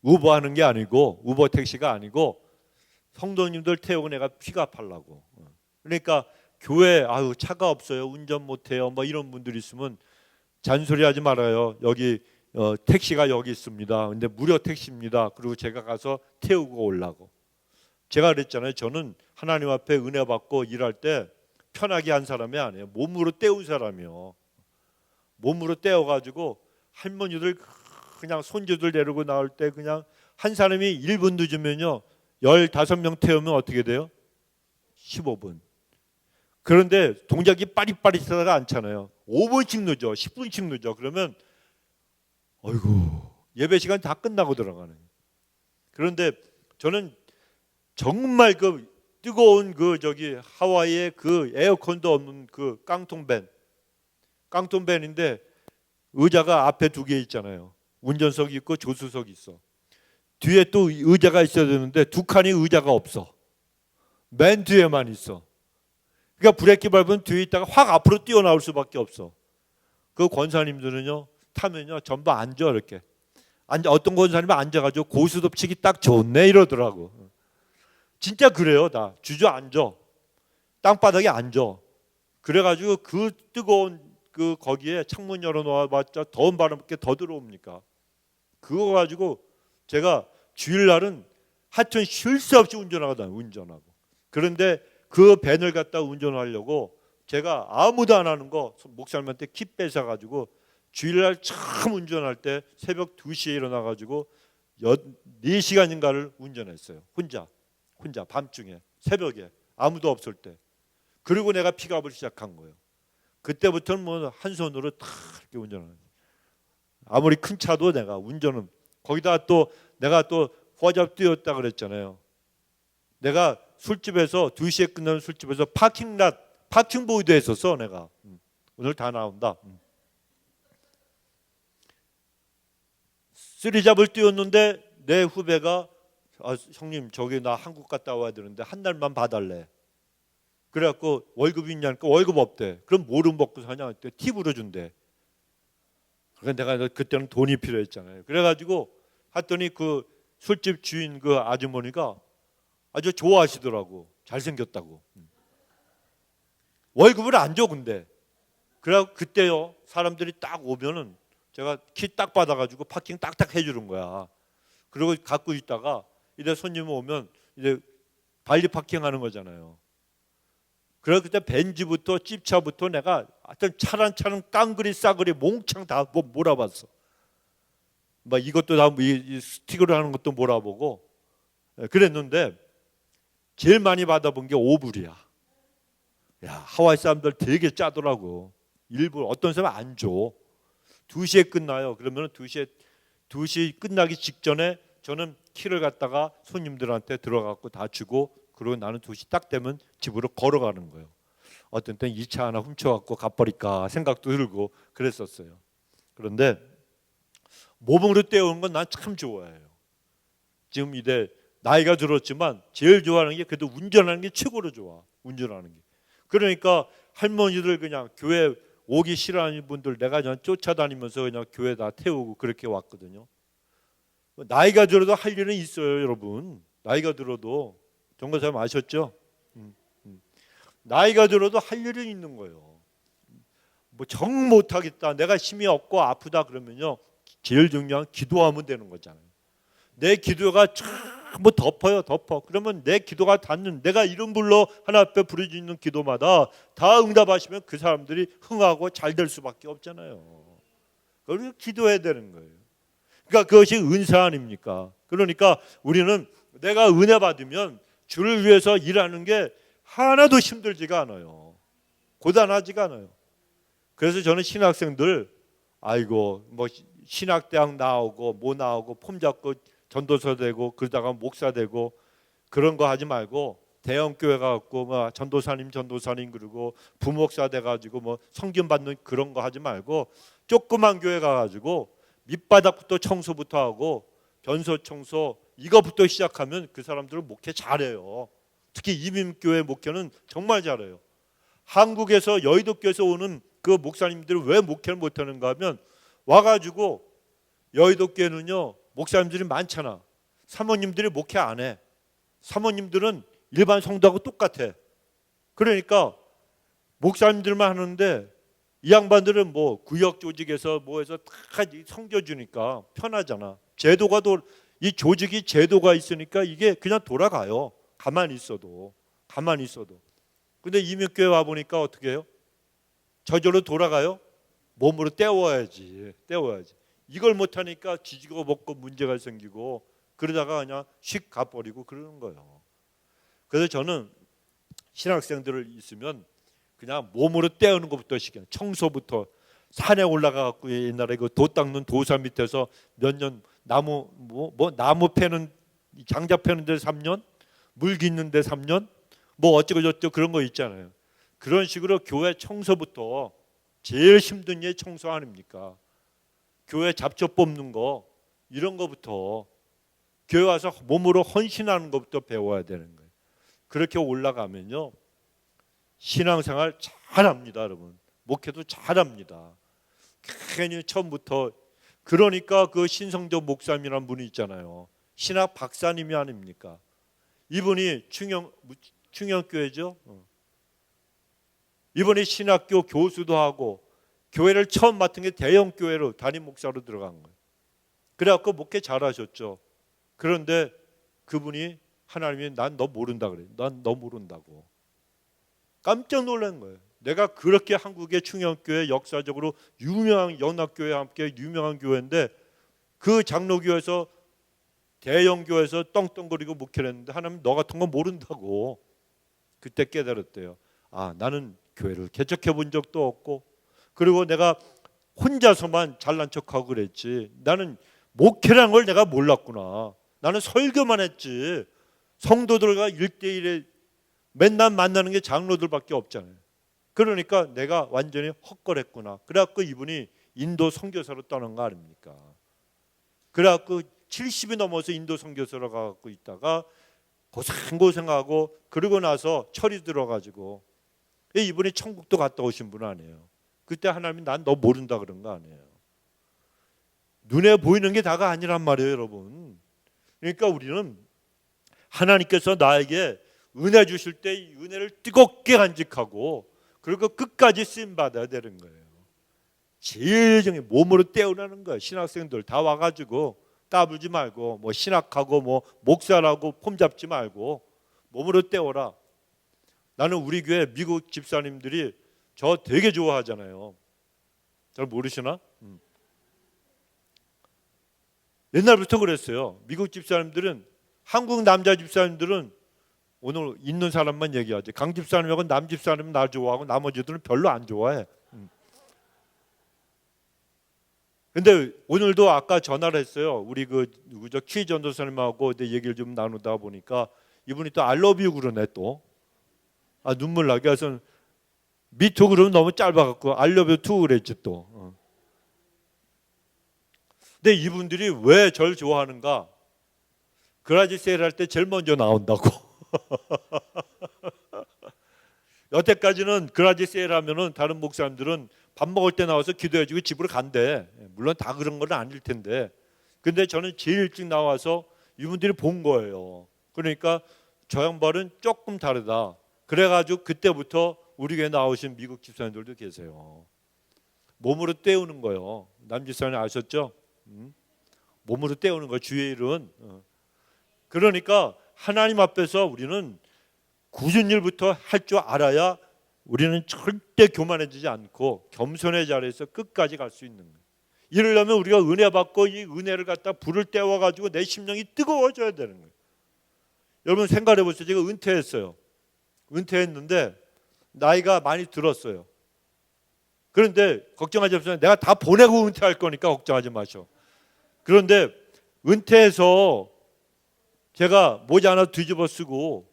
우버하는 게 아니고, 우버 택시가 아니고 성도님들 태우고 내가 픽업하려고. 그러니까 교회 아유 차가 없어요, 운전 못해요, 뭐 이런 분들이 있으면 잔소리하지 말아요. 여기 택시가 여기 있습니다. 근데 무료 택시입니다. 그리고 제가 가서 태우고 오려고. 제가 그랬잖아요. 저는 하나님 앞에 은혜 받고 일할 때 편하게 한 사람이 아니에요. 몸으로 때운 사람이요. 몸으로 때워가지고 할머니들 그냥 손주들 데리고 나올 때 그냥 한 사람이 1분 늦으면요 15명 태우면 어떻게 돼요? 15분. 그런데 동작이 빠릿빠릿하다가 않잖아요. 5분씩 늦어, 10분씩 늦어. 그러면 어이구, 예배 시간 다 끝나고 들어가는. 그런데 저는 정말 그 뜨거운 그 저기 하와이의 그 에어컨도 없는 그 깡통밴인데 의자가 앞에 2개 있잖아요. 운전석이 있고 조수석이 있어. 뒤에 또 의자가 있어야 되는데 2칸이 의자가 없어. 맨 뒤에만 있어. 그러니까 브레이크 밟으면 뒤에 있다가 확 앞으로 뛰어나올 수밖에 없어. 그 권사님들은요 타면요 전부 앉아 이렇게. 어떤 권사님은 앉아가지고 고스톱치기 딱 좋네 이러더라고. 진짜 그래요. 다 주저앉아. 땅바닥에 앉아. 그래가지고 그 뜨거운 그 거기에 창문 열어놓아봤자 더운 바람밖에 더 들어옵니까? 그거 가지고 제가 주일날은 하여튼 쉴 수 없이 운전하고. 그런데 그 밴을 갖다 운전하려고 제가 아무도 안 하는 거 목사님한테 키 뺏어가지고 주일날 처음 운전할 때 새벽 2시에 일어나가지고 4시간인가를 운전했어요. 혼자. 혼자 밤중에 새벽에 아무도 없을 때. 그리고 내가 픽업을 시작한 거예요. 그때부터는 뭐 한 손으로 탁 이렇게 운전하는 거예요. 아무리 큰 차도 내가 운전은 거기다 또 내가 또 호접 뛰었다 그랬잖아요. 내가 술집에서 2시에 끝나는 술집에서 파킹 보이도 했었어 내가. 오늘 다 나온다. 쓰리잡을 뛰었는데 내 후배가 형님 저기 나 한국 갔다 와야 되는데 한 달만 봐달래. 그래갖고 월급이 있냐니까 월급 없대. 그럼 뭐를 먹고 사냐 했더니 팁으로 준대. 그러니까 내가 그때는 돈이 필요했잖아요. 그래가지고 했더니 그 술집 주인 그 아주머니가 아주 좋아하시더라고. 잘생겼다고. 월급을 안 줘 근데. 그래갖고 그때요 사람들이 딱 오면은 제가 키 딱 받아가지고 파킹 딱딱 해주는 거야. 그리고 갖고 있다가 이제 손님 오면 이제 발리 파킹하는 거잖아요. 그래서 그때 벤지부터 찝차부터 내가 하여튼 차란 깡그리 싸그리 몽창 다 몰아봤어. 막 이것도 다 이 스틱으로 하는 것도 몰아보고 그랬는데 제일 많이 받아본 게 오불이야. 야 하와이 사람들 되게 짜더라고. 일부러 어떤 사람 안 줘. 2시에 끝나요. 그러면 2시 끝나기 직전에 저는 키를 갖다가 손님들한테 들어가고 다 주고 그리고 나는 2시 딱 되면 집으로 걸어가는 거예요. 어떤 때는 이 차 하나 훔쳐갖고 가버릴까 생각도 들고 그랬었어요. 그런데 몸으로 떼어오는 건 난 참 좋아해요. 지금 이제 나이가 들었지만 제일 좋아하는 게 그래도 운전하는 게 최고로 좋아. 운전하는 게. 그러니까 할머니들 그냥 교회 오기 싫어하는 분들 내가 그냥 쫓아다니면서 그냥 교회다 태우고 그렇게 왔거든요. 나이가 들어도 할 일은 있어요, 여러분. 나이가 들어도 정거사님 아셨죠? 나이가 들어도 할 일은 있는 거예요. 뭐 정 못하겠다, 내가 힘이 없고 아프다 그러면요, 제일 중요한 기도하면 되는 거잖아요. 내 기도가 전부 덮어. 그러면 내 기도가 닿는, 내가 이름 불러 하나 앞에 부르짖는 기도마다 다 응답하시면 그 사람들이 흥하고 잘 될 수밖에 없잖아요. 그래서 기도해야 되는 거예요. 그러니까 그것이 은사 아닙니까? 그러니까 우리는 내가 은혜 받으면 주를 위해서 일하는 게 하나도 힘들지가 않아요. 고단하지가 않아요. 그래서 저는 신학생들 아이고 뭐 신학대학 나오고 뭐 나오고 폼 잡고 전도사 되고 그러다가 목사 되고 그런 거 하지 말고 대형 교회 가갖고 뭐 전도사님 그러고 부목사 돼가지고 뭐 성경 받는 그런 거 하지 말고 조그만 교회 가가지고 밑바닥부터 청소부터 하고 변소 청소 이거부터 시작하면 그 사람들은 목회 잘해요. 특히 이민교회 목회는 정말 잘해요. 한국에서 여의도교에서 오는 그 목사님들이 왜 목회를 못하는가 하면 와가지고 여의도교회는요 목사님들이 많잖아. 사모님들이 목회 안 해. 사모님들은 일반 성도하고 똑같아. 그러니까 목사님들만 하는데 이 양반들은 뭐 구역 조직에서 뭐해서 다 섬겨주니까 편하잖아. 이 조직이 제도가 있으니까 이게 그냥 돌아가요. 가만히 있어도. 근데 이민교회 와 보니까 어떻게 해요? 저절로 돌아가요? 몸으로 때워야지. 이걸 못하니까 지지고 볶고 문제가 생기고 그러다가 그냥 휙 가버리고 그러는 거예요. 그래서 저는 신학생들을 있으면 그냥 몸으로 때우는 것부터 시켜요. 청소부터. 산에 올라가갖고 옛날에 그 도 닦는 도사 밑에서 몇 년 나무 나무 패는 장작 패는 데 3년, 물 깃는 데 3년, 뭐 어쩌고 저쩌고 그런 거 있잖아요. 그런 식으로 교회 청소부터 제일 힘든 게 청소 아닙니까? 교회 잡초 뽑는 거 이런 거부터 교회 와서 몸으로 헌신하는 것부터 배워야 되는 거예요. 그렇게 올라가면요 신앙생활 잘합니다, 여러분. 목회도 잘합니다. 괜히 처음부터. 그러니까 그 신성조 목사님이라는 분이 있잖아요. 신학 박사님이 아닙니까? 이분이 충영교회죠. 이분이 신학교 교수도 하고 교회를 처음 맡은 게 대형 교회로 담임 목사로 들어간 거예요. 그래갖고 목회 잘하셨죠. 그런데 그분이 하나님이 난 너 모른다 그래. 난 너 모른다고. 깜짝 놀란 거예요. 내가 그렇게 한국의 충영교회 역사적으로 유명한 연합교회와 함께 유명한 교회인데 그 장로교회에서 대형 교회에서 떵떵거리고 목회를 했는데 하나님 너 같은 거 모른다고 그때 깨달았대요. 아, 나는 교회를 개척해 본 적도 없고 그리고 내가 혼자서만 잘난 척하고 그랬지 나는 목회라는 걸 내가 몰랐구나. 나는 설교만 했지 성도들과 1대1에 맨날 만나는 게 장로들밖에 없잖아요. 그러니까 내가 완전히 헛걸했구나. 그래갖고 이분이 인도 선교사로 떠난 거 아닙니까? 그래갖고 70이 넘어서 인도 선교사로 가갖고 있다가 고생고생하고 그러고 나서 철이 들어가지고 이분이 천국도 갔다 오신 분 아니에요. 그때 하나님이 난 너 모른다 그런 거 아니에요. 눈에 보이는 게 다가 아니란 말이에요, 여러분. 그러니까 우리는 하나님께서 나에게 은혜 주실 때 이 은혜를 뜨겁게 간직하고 그리고 끝까지 쓰임 받아야 되는 거예요. 제일 정해 몸으로 때우라는 거예요. 신학생들 다 와가지고 따불지 말고 뭐 신학하고 뭐 목사라고 폼 잡지 말고 몸으로 때워라. 나는 우리 교회 미국 집사님들이 저 되게 좋아하잖아요. 잘 모르시나? 옛날부터 그랬어요. 미국 집사님들은 한국 남자 집사님들은 오늘 있는 사람만 얘기하지. 강 집사님하고 남 집사님은 나 좋아하고 나머지들은 별로 안 좋아해. 근데 오늘도 아까 전화를 했어요. 우리 그 누구죠? 키 전도사님하고 내 얘기를 좀 나누다 보니까 이분이 또 I love you 그러네 또. 아 눈물 나게 해서 미투 그러면 너무 짧아갖고 I love you too 그랬지 또. 근데 이분들이 왜 절 좋아하는가? 그라지 세일 할 때 제일 먼저 나온다고. 여태까지는 그라지 세일 하면은 다른 목사님들은 밥 먹을 때 나와서 기도해주고 집으로 간대. 물론 다 그런 건 아닐 텐데. 근데 저는 제일 일찍 나와서 이분들이 본 거예요. 그러니까 저 양반은 조금 다르다. 그래가지고 그때부터 우리 교회 나오신 미국 집사님들도 계세요. 몸으로 때우는 거예요. 남 집사님 아셨죠? 몸으로 때우는 거예요. 주의 일은. 그러니까 하나님 앞에서 우리는 굳은 일부터 할 줄 알아야 우리는 절대 교만해지지 않고 겸손의 자리에서 끝까지 갈 수 있는 거예요. 이러려면 우리가 은혜 받고 이 은혜를 갖다 불을 떼워가지고 내 심령이 뜨거워져야 되는 거예요. 여러분 생각해 보세요. 제가 은퇴했어요. 은퇴했는데 나이가 많이 들었어요. 그런데 걱정하지 마세요. 내가 다 보내고 은퇴할 거니까 걱정하지 마셔. 그런데 은퇴해서 제가 모자 하나 뒤집어 쓰고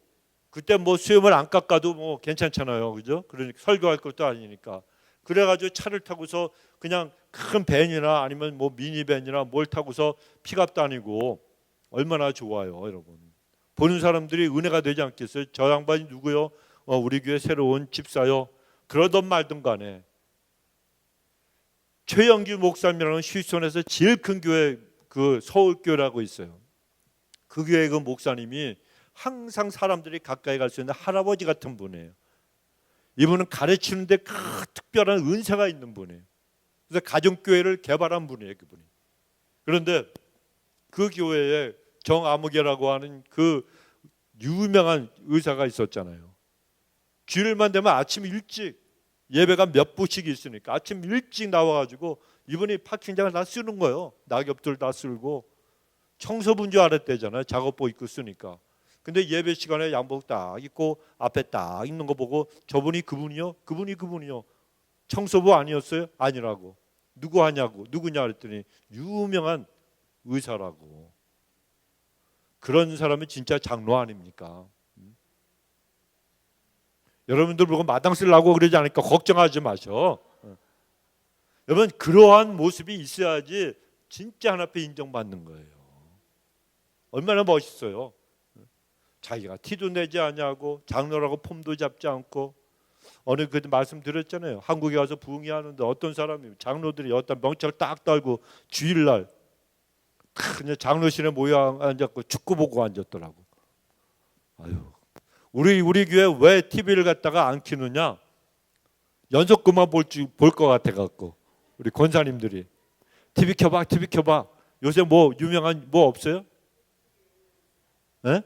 그때 뭐 수염을 안 깎아도 뭐 괜찮잖아요. 그죠? 그러니까 설교할 것도 아니니까. 그래가지고 차를 타고서 그냥 큰 밴이나 아니면 뭐 미니밴이나 뭘 타고서 픽업 다니고 얼마나 좋아요, 여러분. 보는 사람들이 은혜가 되지 않겠어요? 저 양반이 누구요? 우리 교회 새로운 집사요. 그러던 말든 간에 최영규 목사님이라는 휴스턴에서 제일 큰 교회 그 서울교회라고 있어요. 그 교회 그 목사님이 항상 사람들이 가까이 갈 수 있는 할아버지 같은 분이에요. 이분은 가르치는데 특별한 은사가 있는 분이에요. 그래서 가정교회를 개발한 분이에요, 그분이. 그런데 그 교회에 정아무개라고 하는 그 유명한 의사가 있었잖아요. 주일만 되면 아침 일찍 예배가 몇 부씩 있으니까 아침 일찍 나와가지고 이분이 파킹장을 다 쓰는 거예요. 낙엽들 다 쓸고 청소부인 줄 알았대잖아요. 작업복 입고 쓰니까. 근데 예배 시간에 양복 딱 입고 앞에 딱 있는 거 보고 저분이 그분이요? 그분이요. 청소부 아니었어요? 아니라고. 누구 하냐고. 누구냐 그랬더니 유명한 의사라고. 그런 사람이 진짜 장로 아닙니까? 여러분들 보고 마당 쓰려고 그러지 않으니까 걱정하지 마셔. 여러분 그러한 모습이 있어야지 진짜 하나님 앞에 인정받는 거예요. 얼마나 멋있어요. 자기가 티도 내지 않냐고 장로라고 폼도 잡지 않고 어느 그 말씀드렸잖아요. 한국에 와서 부흥회하는데 어떤 사람이 장로들이 어떤 명찰 딱 달고 주일날 그냥 장로실에 모여 앉았고 축구 보고 앉았더라고. 아유, 우리 교회 왜 TV를 갖다가 안 키느냐? 연속그만 볼 것 같아 갖고 우리 권사님들이 TV 켜봐. 요새 뭐 유명한 뭐 없어요? 에?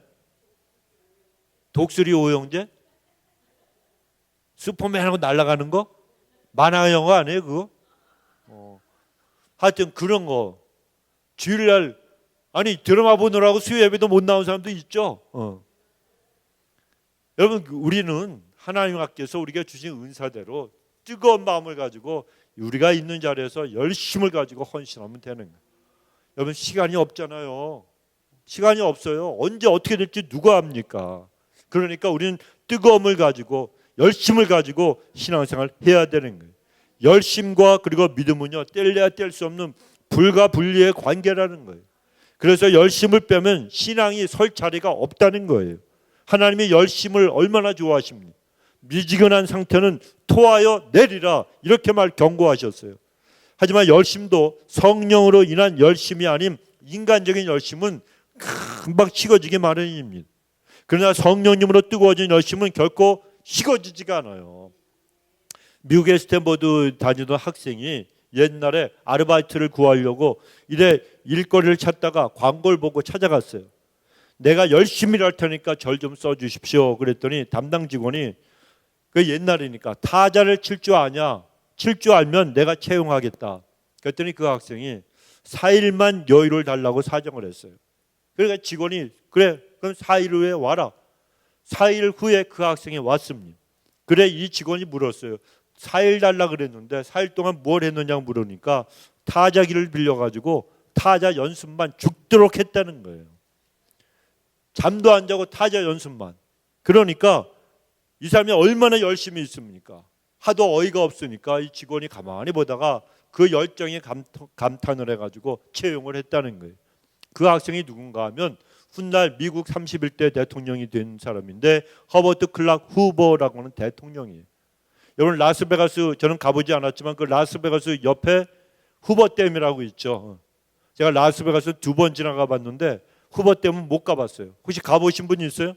독수리 오영재? 슈퍼맨하고 날아가는 거? 만화 영화 아니에요 그거? 하여튼 그런 거 주일날 아니 드라마 보느라고 수요 예배도 못 나온 사람도 있죠. 여러분 우리는 하나님 앞에서 우리가 주신 은사대로 뜨거운 마음을 가지고 우리가 있는 자리에서 열심을 가지고 헌신하면 되는 거예요. 여러분 시간이 없잖아요. 시간이 없어요. 언제 어떻게 될지 누가 압니까? 그러니까 우리는 뜨거움을 가지고 열심을 가지고 신앙생활 해야 되는 거예요. 열심과 그리고 믿음은요 뗄래야 뗄 수 없는 불가분리의 관계라는 거예요. 그래서 열심을 빼면 신앙이 설 자리가 없다는 거예요. 하나님이 열심을 얼마나 좋아하십니까? 미지근한 상태는 토하여 내리라 이렇게 경고하셨어요. 하지만 열심도 성령으로 인한 열심이 아닌 인간적인 열심은 금방 식어지기 마련입니다. 그러나 성령님으로 뜨거워진 열심은 결코 식어지지가 않아요. 미국의 스탠퍼드 다니던 학생이 옛날에 아르바이트를 구하려고 이래 일거리를 찾다가 광고를 보고 찾아갔어요. 내가 열심히 일할 테니까 절 좀 써주십시오. 그랬더니 담당 직원이 그 옛날이니까 타자를 칠 줄 아냐? 칠 줄 알면 내가 채용하겠다. 그랬더니 그 학생이 4일만 여유를 달라고 사정을 했어요. 그러니까 직원이 그래 그럼 4일 후에 와라. 4일 후에 그 학생이 왔습니다. 그래 이 직원이 물었어요. 4일 달라 그랬는데 4일 동안 뭘 했느냐고 물으니까 타자기를 빌려가지고 타자 연습만 죽도록 했다는 거예요. 잠도 안 자고 타자 연습만. 그러니까 이 사람이 얼마나 열심히 있습니까? 하도 어이가 없으니까 이 직원이 가만히 보다가 그 열정에 감탄을 해가지고 채용을 했다는 거예요. 그 학생이 누군가 하면 훗날 미국 31대 대통령이 된 사람인데 허버트 클락 후보라고 하는 대통령이에요. 여러분 라스베가스 저는 가보지 않았지만 그 라스베가스 옆에 후보댐이라고 있죠. 제가 라스베가스 2번 지나가 봤는데 후보댐은 못 가봤어요. 혹시 가보신 분 있어요?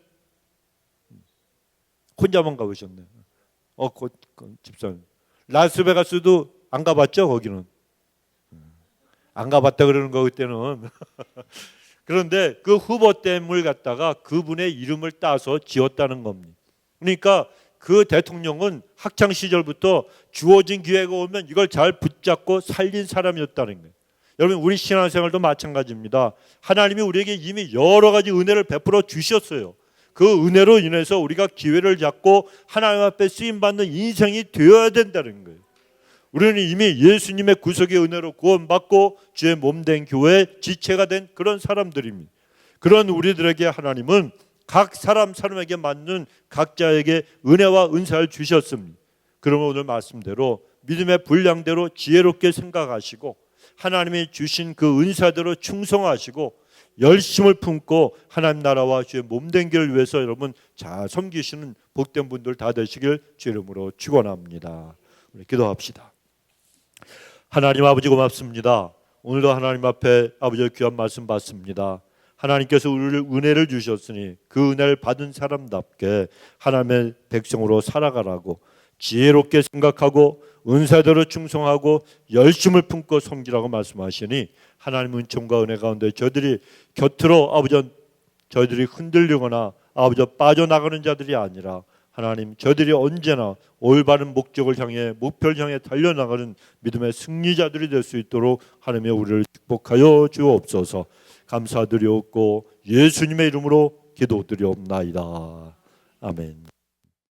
혼자만 가보셨네. 집사님. 라스베가스도 안 가봤죠? 거기는 안 가봤다 그러는 거 그때는. 그런데 그 후보댐을 갖다가 그분의 이름을 따서 지었다는 겁니다. 그러니까 그 대통령은 학창 시절부터 주어진 기회가 오면 이걸 잘 붙잡고 살린 사람이었다는 거예요. 여러분 우리 신앙생활도 마찬가지입니다. 하나님이 우리에게 이미 여러 가지 은혜를 베풀어 주셨어요. 그 은혜로 인해서 우리가 기회를 잡고 하나님 앞에 쓰임받는 인생이 되어야 된다는 거예요. 우리는 이미 예수님의 구속의 은혜로 구원받고 주의 몸된 교회의 지체가 된 그런 사람들입니다. 그런 우리들에게 하나님은 각 사람에게 맞는 각자에게 은혜와 은사를 주셨습니다. 그러면 오늘 말씀대로 믿음의 분량대로 지혜롭게 생각하시고 하나님이 주신 그 은사대로 충성하시고 열심을 품고 하나님 나라와 주의 몸된 길을 위해서 여러분 잘 섬기시는 복된 분들 다 되시길 주의 이름으로 축원합니다. 우리 기도합시다. 하나님 아버지 고맙습니다. 오늘도 하나님 앞에 아버지의 귀한 말씀 받습니다. 하나님께서 우리를 은혜를 주셨으니 그 은혜를 받은 사람답게 하나님의 백성으로 살아가라고 지혜롭게 생각하고 은사대로 충성하고 열심을 품고 섬기라고 말씀하시니 하나님 은총과 은혜 가운데 저들이 곁으로 아버지 저희들이 흔들리거나 아버지 빠져나가는 자들이 아니라 하나님 저들이 언제나 올바른 목적을 향해 목표를 향해 달려나가는 믿음의 승리자들이 될 수 있도록 하나님의 우리를 축복하여 주옵소서. 감사드리옵고 예수님의 이름으로 기도드리옵나이다. 아멘.